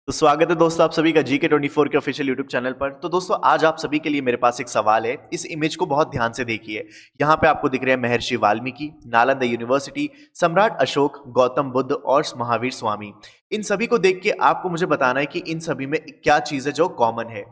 तो स्वागत है दोस्तों आप सभी का GK24 के ऑफिशियल यूट्यूब चैनल पर। तो दोस्तों आज आप सभी के लिए मेरे पास एक सवाल है। इस इमेज को बहुत ध्यान से देखिए। यहाँ पे आपको दिख रहे हैं महर्षि वाल्मीकि, नालंदा यूनिवर्सिटी, सम्राट अशोक, गौतम बुद्ध और महावीर स्वामी। इन सभी को देख के आपको मुझे बताना है कि इन सभी में क्या चीज है जो कॉमन है।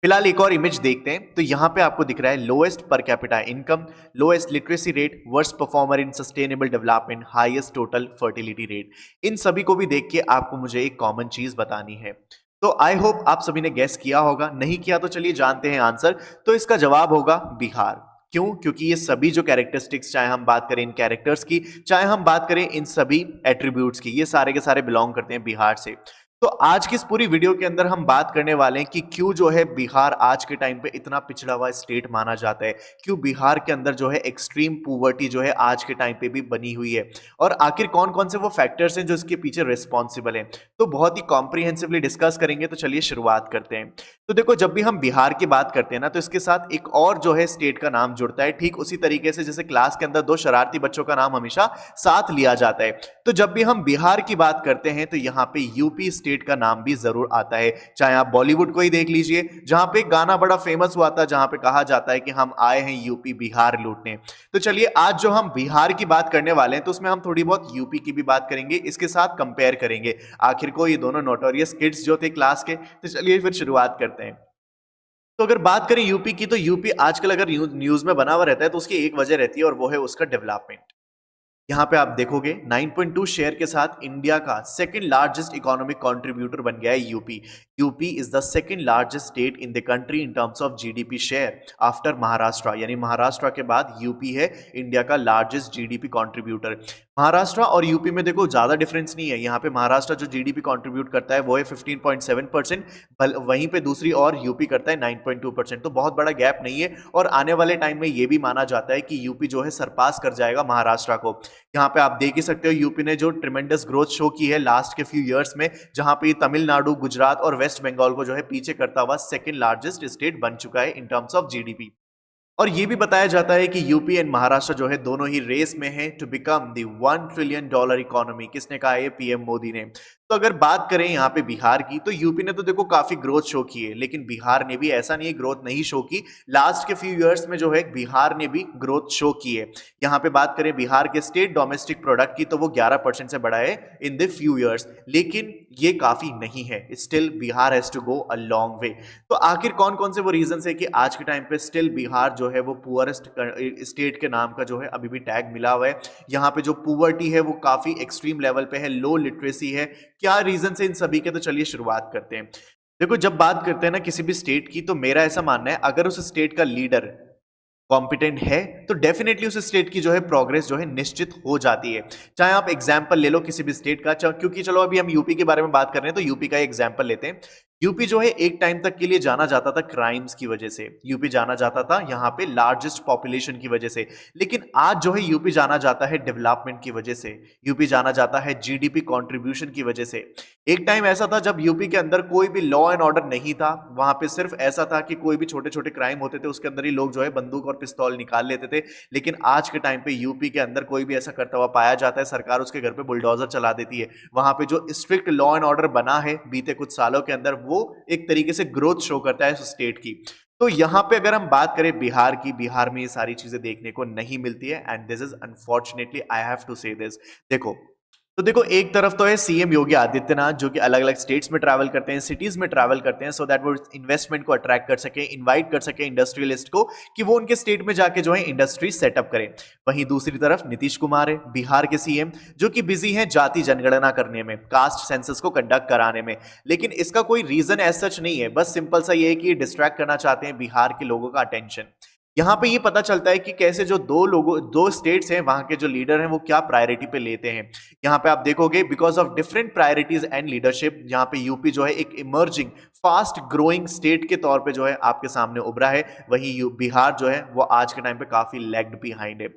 फिलहाल एक और इमेज देखते हैं। तो यहाँ पे आपको दिख रहा है lowest per capita income, lowest literacy rate, worst performer in sustainable development, highest total fertility rate. इन सभी को भी देख के आपको मुझे एक कॉमन चीज बतानी है। तो आई होप आप सभी ने गेस किया होगा, नहीं किया तो चलिए जानते हैं आंसर। तो इसका जवाब होगा बिहार। क्यों? क्योंकि ये सभी जो कैरेक्टरिस्टिक्स, चाहे हम बात करें इन कैरेक्टर्स की, चाहे हम बात करें इन सभी एट्रीब्यूट्स की, ये सारे के सारे बिलोंग करते हैं बिहार से। तो आज की इस पूरी वीडियो के अंदर हम बात करने वाले हैं कि क्यों जो है बिहार आज के टाइम पे इतना पिछड़ा हुआ स्टेट माना जाता है, क्यों बिहार के अंदर जो है एक्सट्रीम पुवर्टी जो है आज के टाइम पे भी बनी हुई है, और आखिर कौन कौन से वो फैक्टर्स हैं जो इसके पीछे रिस्पॉन्सिबल हैं। तो बहुत ही कॉम्प्रिहेंसिवली डिस्कस करेंगे। तो चलिए शुरुआत करते हैं। तो देखो, जब भी हम बिहार की बात करते हैं ना, तो इसके साथ एक और जो है स्टेट का नाम जुड़ता है, ठीक उसी तरीके से जैसे क्लास के अंदर दो शरारती बच्चों का नाम हमेशा साथ लिया जाता है। तो जब भी हम बिहार की बात करते हैं तो यहाँ पे यूपी स्टेट का नाम भी जरूर आता है। चाहे आप बॉलीवुड को ही देख लीजिए, जहां पे एक गाना बड़ा फेमस हुआ था, जहां पे कहा जाता है कि हम आए हैं यूपी बिहार लूटने। तो चलिए आज जो हम बिहार की बात करने वाले हैं, तो उसमें हम थोड़ी बहुत यूपी की भी बात करेंगे, इसके साथ कंपेयर करेंगे आखिर को ये दोनों नोटोरियस किड्स जो थे क्लास के। तो चलिए फिर शुरुआत करते हैं। तो अगर बात करें यूपी की, तो यूपी आजकल अगर न्यूज में बना हुआ रहता है तो उसकी एक वजह रहती है, और वो है उसका डेवलपमेंट। यहां पे आप देखोगे 9.2 शेयर के साथ इंडिया का सेकंड लार्जेस्ट इकोनॉमिक कंट्रीब्यूटर बन गया है UP. UP is the second largest state in the country in terms of GDP share after Maharashtra, यानी महाराष्ट्र के बाद यूपी है इंडिया का लार्जेस्ट जीडीपी कंट्रीब्यूटर। महाराष्ट्र और यूपी में देखो ज्यादा डिफरेंस नहीं है। यहाँ पे महाराष्ट्र जो जीडीपी कंट्रीब्यूट करता है वो है 15.7%, वहीं पे दूसरी और यूपी करता है 9.2%। तो बहुत बड़ा गैप नहीं है, और आने वाले टाइम में ये भी माना जाता है कि यूपी जो है सरपास कर जाएगा महाराष्ट्र को। यहाँ पे आप देख ही सकते हो यूपी ने जो ट्रिमेंडस ग्रोथ शो की है लास्ट के फ्यू इयर्स में, जहां पे तमिलनाडु, गुजरात और वेस्ट बंगाल को जो है पीछे करता हुआ सेकंड लार्जेस्ट स्टेट बन चुका है इन टर्म्स ऑफ जीडीपी। और ये भी बताया जाता है कि यूपी एंड महाराष्ट्र जो है दोनों ही रेस में है to become the $1 trillion economy. किसने कहा है? पीएम मोदी ने। तो अगर बात करें यहाँ पे बिहार की, तो यूपी ने तो देखो काफी ग्रोथ शो की है, लेकिन बिहार ने भी ऐसा नहीं ग्रोथ नहीं शो की। लास्ट के फ्यू इयर्स में जो है बिहार ने भी ग्रोथ शो की है। यहाँ पे बात करें बिहार के स्टेट डोमेस्टिक प्रोडक्ट की, तो वो 11% से बढ़ा है इन द फ्यू इयर्स, लेकिन ये काफी नहीं है। Still Bihar has to go a long way. तो आखिर कौन कौन से वो रीजन है कि आज के टाइम पे स्टिल बिहार जो है वो पुअरेस्ट स्टेट के नाम का जो है अभी भी टैग मिला हुआ है। यहाँ पे जो पुअर्टी है वो काफी एक्सट्रीम लेवल पे है, लो लिटरेसी है। क्या रीजन है इन सभी के? तो चलिए शुरुआत करते हैं। देखो, जब बात करते हैं ना किसी भी स्टेट की, तो मेरा ऐसा मानना है अगर उस स्टेट का लीडर कॉम्पिटेंट है तो डेफिनेटली उस स्टेट की जो है प्रोग्रेस जो है निश्चित हो जाती है। चाहे आप एग्जांपल ले लो किसी भी स्टेट का, क्योंकि चलो अभी हम यूपी के बारे में बात कर रहे हैं तो यूपी का एग्जांपल लेते हैं। यूपी जो है एक टाइम तक के लिए जाना जाता था क्राइम्स की वजह से, यूपी जाना जाता था यहाँ पे लार्जेस्ट पॉपुलेशन की वजह से, लेकिन आज जो है यूपी जाना जाता है डेवलपमेंट की वजह से, यूपी जाना जाता है जीडीपी कंट्रीब्यूशन की वजह से। एक टाइम ऐसा था जब यूपी के अंदर कोई भी लॉ एंड ऑर्डर नहीं था, वहां पे सिर्फ ऐसा था कि कोई भी छोटे छोटे क्राइम होते थे उसके अंदर ही लोग जो है बंदूक और पिस्तौल निकाल लेते थे। लेकिन आज के टाइम पे यूपी के अंदर कोई भी ऐसा करता हुआ पाया जाता है, सरकार उसके घर पे बुलडोजर चला देती है। वहां पे जो स्ट्रिक्ट लॉ एंड ऑर्डर बना है बीते कुछ सालों के अंदर, वो एक तरीके से ग्रोथ शो करता है उस स्टेट की। तो यहां पे अगर हम बात करें बिहार की, बिहार में ये सारी चीजें देखने को नहीं मिलती है, and this is unfortunately I have to say this. देखो एक तरफ तो है सीएम योगी आदित्यनाथ, जो कि अलग अलग स्टेट्स में ट्रैवल करते हैं, सिटीज में ट्रैवल करते हैं, सो दैट वो इन्वेस्टमेंट को अट्रैक्ट कर सके, इनवाइट कर सके इंडस्ट्रियलिस्ट को कि वो उनके स्टेट में जाके जो है इंडस्ट्री सेटअप करें। वहीं दूसरी तरफ नीतीश कुमार है, बिहार के सीएम, जो कि बिजी हैं जाति जनगणना करने में, कास्ट सेंसस को कंडक्ट कराने में। लेकिन इसका कोई रीजन एज सच नहीं है, बस सिंपल सा ये है कि ये डिस्ट्रैक्ट करना चाहते हैं बिहार के लोगों का अटेंशन। यहां पे ये पता चलता है कि कैसे जो दो स्टेट्स हैं, वहां के जो लीडर हैं वो क्या प्रायोरिटी पे लेते हैं। यहां पे आप देखोगे because of different priorities and leadership, यहां पे यूपी जो है एक इमर्जिंग फास्ट ग्रोइंग स्टेट के तौर पे जो है आपके सामने उभरा है। वहीं बिहार जो है वो आज के टाइम पे काफी लैग्ड बिहाइंड है।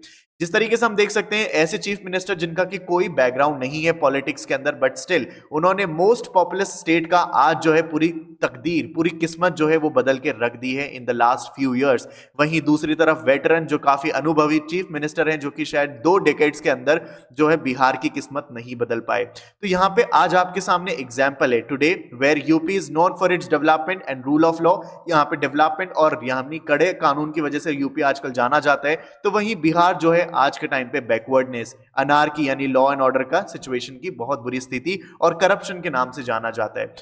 जिस तरीके से हम देख सकते हैं ऐसे चीफ मिनिस्टर जिनका कि कोई बैकग्राउंड नहीं है पॉलिटिक्स के अंदर, बट स्टिल उन्होंने मोस्ट पॉपुलस स्टेट का आज जो है पूरी तकदीर, पूरी किस्मत जो है वो बदल के रख दी है in the last few years. वहीं दूसरी तरफ वेटरन जो काफी अनुभवी चीफ मिनिस्टर हैं, जो कि शायद 2 डेकेड्स के अंदर जो है बिहार की किस्मत नहीं बदल पाए। तो यहाँ पे आज आपके सामने एग्जाम्पल है today where UP is known for its development and rule of law. यहाँ पे डेवलपमेंट और यहाँ कड़े कानून की वजह से यूपी आजकल जाना जाता है। तो वहीं बिहार जो है आज के टाइम पे बैकवर्डनेस, अनार्की यानी लॉ एंड ऑर्डर का सिचुएशन की बहुत बुरी स्थिति और करप्शन के नाम से जाना जाता है।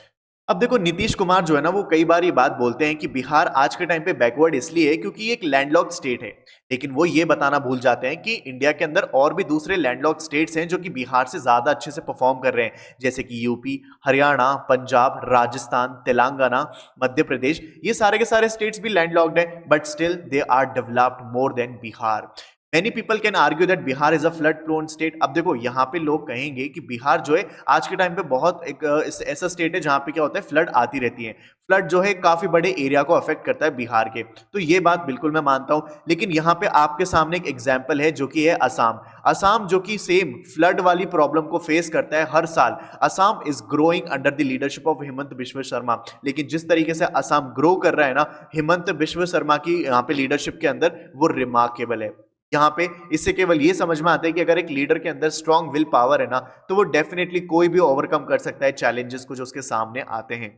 अब देखो नीतीश कुमार जो है ना वो कई बार ये बात बोलते हैं कि बिहार आज के टाइम पे बैकवर्ड इसलिए है क्योंकि ये एक लैंडलॉक्ड स्टेट है, लेकिन वो ये बताना भूल जाते हैं कि इंडिया के अंदर और भी दूसरे लैंडलॉक्ड स्टेट्स हैं जो कि बिहार से ज्यादा अच्छे से परफॉर्म कर रहे हैं, जैसे कि यूपी, हरियाणा, पंजाब, राजस्थान, तेलंगाना, मध्य प्रदेश। ये सारे के सारे स्टेट्स भी लैंडलॉक्ड हैं, but still they are developed more than Bihar. Many people can argue that Bihar is a flood prone state. अब देखो यहाँ पे लोग कहेंगे कि बिहार जो है आज के टाइम पे बहुत एक ऐसा स्टेट है जहाँ पे क्या होता है, फ्लड आती रहती है। फ्लड जो है काफी बड़े एरिया को अफेक्ट करता है बिहार के, तो ये बात बिल्कुल मैं मानता हूं। लेकिन यहाँ पे आपके सामने एक एग्जाम्पल है जो कि है असम। असम जो कि सेम फ्लड वाली प्रॉब्लम को फेस करता है हर साल। Assam is growing under the leadership of Himanta Biswa Sharma, लेकिन जिस तरीके से असम ग्रो कर रहा है ना हिमंत बिश्व शर्मा की यहाँ पे लीडरशिप के अंदर, वो रिमार्केबल है। यहाँ पे इससे केवल ये समझ में आता है कि अगर एक लीडर के अंदर स्ट्रॉन्ग विल पावर है ना, तो वो डेफिनेटली कोई भी ओवरकम कर सकता है चैलेंजेस को जो उसके सामने आते हैं।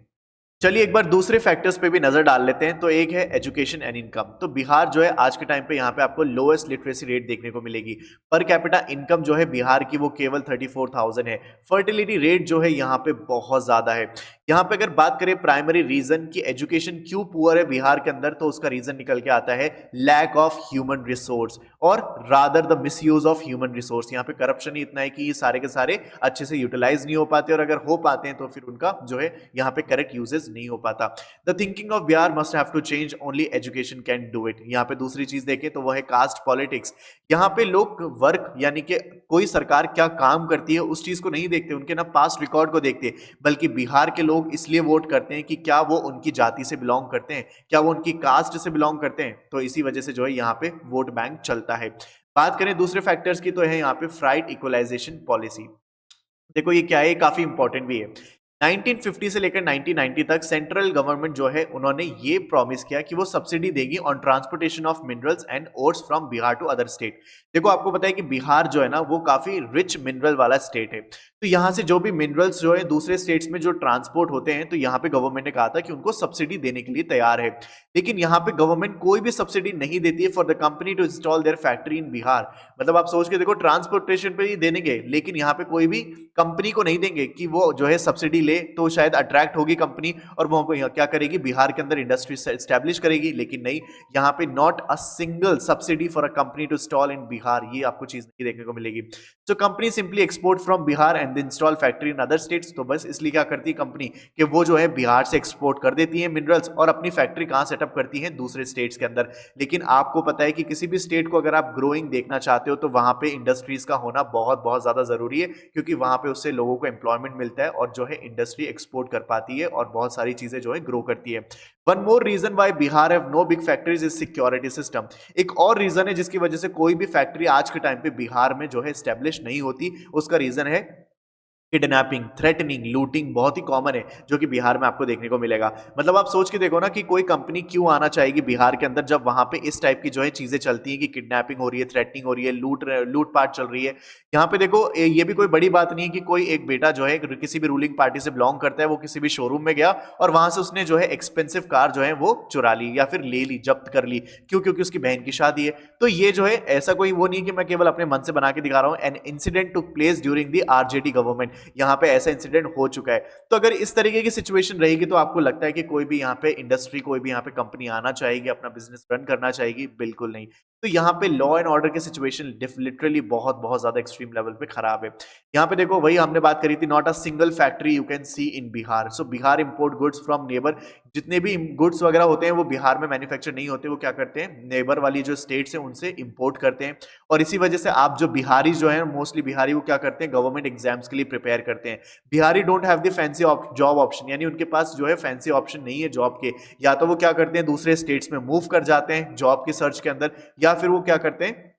चलिए एक बार दूसरे फैक्टर्स पे भी नजर डाल लेते हैं। तो एक है एजुकेशन एंड इनकम। तो बिहार जो है आज के टाइम पे यहाँ पे आपको लोएस्ट लिटरेसी रेट देखने को मिलेगी। पर कैपिटा इनकम जो है बिहार की वो केवल 34,000 है। फर्टिलिटी रेट जो है यहाँ पे बहुत ज्यादा है। यहाँ पे अगर बात करें प्राइमरी रीजन की एजुकेशन क्यों पुअर है बिहार के अंदर, तो उसका रीजन निकल के आता है लैक ऑफ ह्यूमन रिसोर्स और rather the misuse of human resource. यहाँ पे करप्शन ही इतना है कि ये सारे के सारे अच्छे से यूटिलाइज नहीं हो पाते, और अगर हो पाते हैं तो फिर उनका जो है यहाँ पे करेक्ट यूजेस नहीं हो पाता। The thinking of Bihar must have to change, only education can do it. यहाँ पे दूसरी चीज देखें तो वह है कास्ट पॉलिटिक्स। यहाँ पे लोग वर्क यानी कि कोई सरकार क्या काम करती है उस चीज को नहीं देखते, उनके ना पास्ट रिकॉर्ड को देखते, बल्कि बिहार के लोग इसलिए वोट करते हैं कि क्या वो उनकी जाति से बिलोंग करते हैं, क्या वो उनकी कास्ट से बिलोंग करते हैं। तो इसी वजह से जो है यहाँ पे वोट बैंक चलता है। बात करें दूसरे फैक्टर्स की तो है यहाँ पे फ्राइट इक्वलाइजेशन पॉलिसी। देखो ये क्या है, काफी इंपॉर्टेंट भी है। 1950 से लेकर 1990 तक सेंट्रल गवर्नमेंट जो है उन्होंने ये प्रॉमिस किया कि वो सब्सिडी देगी on transportation of minerals and ores from Bihar to other state. देखो आपको पता है कि बिहार जो है ना वो काफी रिच मिनरल वाला स्टेट है, तो यहाँ से जो भी मिनरल्स जो है दूसरे स्टेट्स में जो ट्रांसपोर्ट होते हैं, तो यहाँ पे गवर्नमेंट ने कहा था कि उनको सब्सिडी देने के लिए तैयार है। लेकिन यहाँ पे गवर्नमेंट कोई भी सब्सिडी नहीं देती है for the company to install their factory in Bihar. मतलब आप सोच के देखो, ट्रांसपोर्टेशन पे ही देंगे लेकिन यहाँ पे कोई भी कंपनी को नहीं देंगे कि वो जो है सब्सिडी ले, तो शायद अट्रैक्ट होगी कंपनी और वो क्या करेगी, बिहार के अंदर इंडस्ट्री स्टैब्लिश करेगी। लेकिन नहीं, यहाँ पे not a single subsidy for a company to install in Bihar, ये आपको चीज नहीं देखने को मिलेगी। तो company simply export from Bihar and install factory in other states. तो बस इसलिए क्या करती है कंपनी कि वो जो है बिहार से एक्सपोर्ट कर देती है मिनरल्स और अपनी फैक्ट्री कहां सेटअप करती है, दूसरे स्टेट्स के अंदर। लेकिन आपको पता है कि किसी भी स्टेट को अगर आप ग्रोइंग देखना चाहते हो तो वहां पे इंडस्ट्रीज का होना बहुत बहुत ज्यादा जरूरी है, क्योंकि वहां पे उससे लोगों को एम्प्लॉयमेंट मिलता है और जो है इंडस्ट्री एक्सपोर्ट कर पाती है और बहुत सारी चीजें जो है ग्रो करती है। One more reason why Bihar have no big factories is security system. एक और रीजन है जिसकी वजह से कोई भी फैक्ट्री आज के टाइम पे बिहार में जो है स्टैब्लिश नहीं होती, उसका रीजन है किडनैपिंग, थ्रेटनिंग, लूटिंग बहुत ही कॉमन है जो कि बिहार में आपको देखने को मिलेगा। मतलब आप सोच के देखो ना कि कोई कंपनी क्यों आना चाहेगी बिहार के अंदर जब वहां पे इस टाइप की जो है चीजें चलती हैं कि किडनैपिंग हो रही है, थ्रेटनिंग हो रही है, लूटपाट चल रही है। यहाँ पे देखो ये भी कोई बड़ी बात नहीं है कि कोई एक बेटा जो है किसी भी रूलिंग पार्टी से बिलोंग करता है, वो किसी भी शोरूम में गया और वहां से उसने जो है एक्सपेंसिव कार जो है वो चुरा ली या फिर ले ली, जब्त कर ली। क्यों? क्योंकि उसकी बहन की शादी है। तो ये जो है ऐसा कोई वो नहीं है कि मैं केवल अपने मन से बना के दिखा रहा हूँ। An incident took place during the RJD government. यहाँ पे ऐसा इंसिडेंट हो चुका है। तो अगर इस तरीके की सिचुएशन रहेगी तो आपको लगता है कि कोई भी यहाँ पे इंडस्ट्री, कोई भी यहाँ पे कंपनी आना चाहेगी, अपना बिजनेस रन करना चाहेगी? बिल्कुल नहीं। तो यहाँ पे लॉ एंड ऑर्डर की सिचुएशन लिटरली बहुत बहुत ज्यादा एक्सट्रीम लेवल पे खराब है। यहाँ पे देखो वही हमने बात करी थी, not a single factory you can see in Bihar. So Bihar import goods from neighbour. जितने भी गुड्स वगैरह होते हैं वो बिहार में मैन्युफैक्चर नहीं होते, वो क्या करते हैं नेबर वाली जो स्टेट्स हैं उनसे इंपोर्ट करते हैं। और इसी वजह से आप जो बिहारी जो है, मोस्टली बिहारी, वो क्या करते हैं गवर्नमेंट एग्जाम्स के लिए प्रिपेयर करते हैं। Bihari don't have the fancy job option, यानी उनके पास जो है फैंसी ऑप्शन नहीं है जॉब के। या तो वो क्या करते हैं दूसरे स्टेट्स में मूव कर जाते हैं जॉब के सर्च के अंदर, या फिर वो क्या करते हैं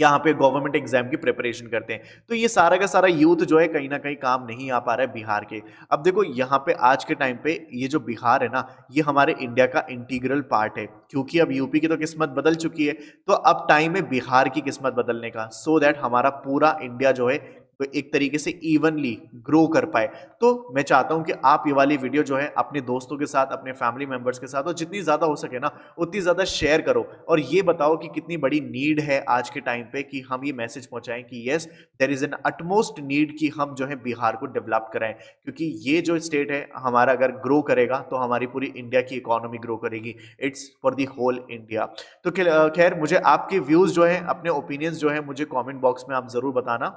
यहाँ पे गवर्नमेंट एग्जाम की प्रिपरेशन करते हैं। तो ये सारा का सारा यूथ जो है कहीं न कहीं काम नहीं आ पा रहा है बिहार के। अब देखो यहाँ पे आज के टाइम पे ये जो बिहार है ना, ये हमारे इंडिया का इंटीग्रल पार्ट है। क्योंकि अब यूपी की तो किस्मत बदल चुकी है, तो अब टाइम है बिहार की किस्मत बदलने का, सो दैट हमारा पूरा इंडिया जो है तो एक तरीके से इवनली ग्रो कर पाए। तो मैं चाहता हूं कि आप ये वाली वीडियो जो है अपने दोस्तों के साथ, अपने फैमिली मेंबर्स के साथ और जितनी ज्यादा हो सके ना उतनी ज्यादा शेयर करो, और ये बताओ कि कितनी बड़ी नीड है आज के टाइम पे कि हम ये मैसेज पहुंचाएं कि yes, there is an utmost need कि हम जो है बिहार को डेवलप कराएं। क्योंकि ये जो स्टेट है हमारा अगर ग्रो करेगा तो हमारी पूरी इंडिया की इकोनॉमी ग्रो करेगी। It's for the whole India. तो खैर मुझे आपके व्यूज जो है, अपने ओपिनियंस जो है, मुझे कमेंट बॉक्स में आप जरूर बताना,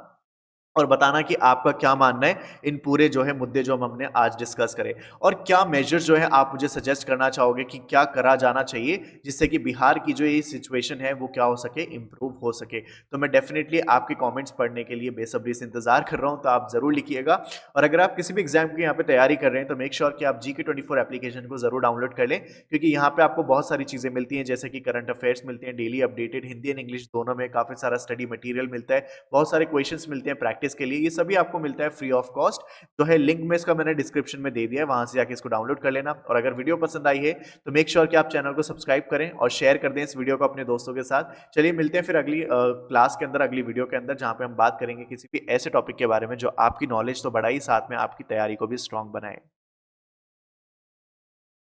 और बताना कि आपका क्या मानना है इन पूरे जो है मुद्दे जो हम हमने आज डिस्कस करे, और क्या मेजर्स जो है आप मुझे सजेस्ट करना चाहोगे कि क्या करा जाना चाहिए जिससे कि बिहार की जो ये सिचुएशन है वो क्या हो सके, इंप्रूव हो सके। तो मैं डेफिनेटली आपके कमेंट्स पढ़ने के लिए बेसब्री से इंतजार कर रहा हूं, तो आप जरूर लिखिएगा। और अगर आप किसी भी एग्जाम की यहाँ पे तैयारी कर रहे हैं तो मेक श्योर कि आप GK24 एप्लीकेशन को जरूर डाउनलोड कर लें, क्योंकि यहाँ पे आपको बहुत सारी चीजें मिलती हैं, जैसे कि करंट अफेयर्स मिलते हैं daily updated, Hindi and English दोनों में काफी सारा स्टडी मटेरियल मिलता है, बहुत सारे क्वेश्चंस मिलते हैं प्रैक्टिस के लिए। ये सभी आपको मिलता है फ्री ऑफ कॉस्ट। जो है लिंक में इसका मैंने डिस्क्रिप्शन में दे दिया है, वहां से जाके इसको डाउनलोड कर लेना। और अगर वीडियो पसंद आई है तो मेक श्योर कि आप चैनल को सब्सक्राइब करें और शेयर कर दें इस वीडियो को अपने दोस्तों के साथ। चलिए मिलते हैं फिर अगली क्लास के अंदर, अगली वीडियो के अंदर, जहां पे हम बात करेंगे किसी भी ऐसे टॉपिक के बारे में जो आपकी नॉलेज तो बढ़ाई, साथ में आपकी तैयारी को भी स्ट्रांग बनाए।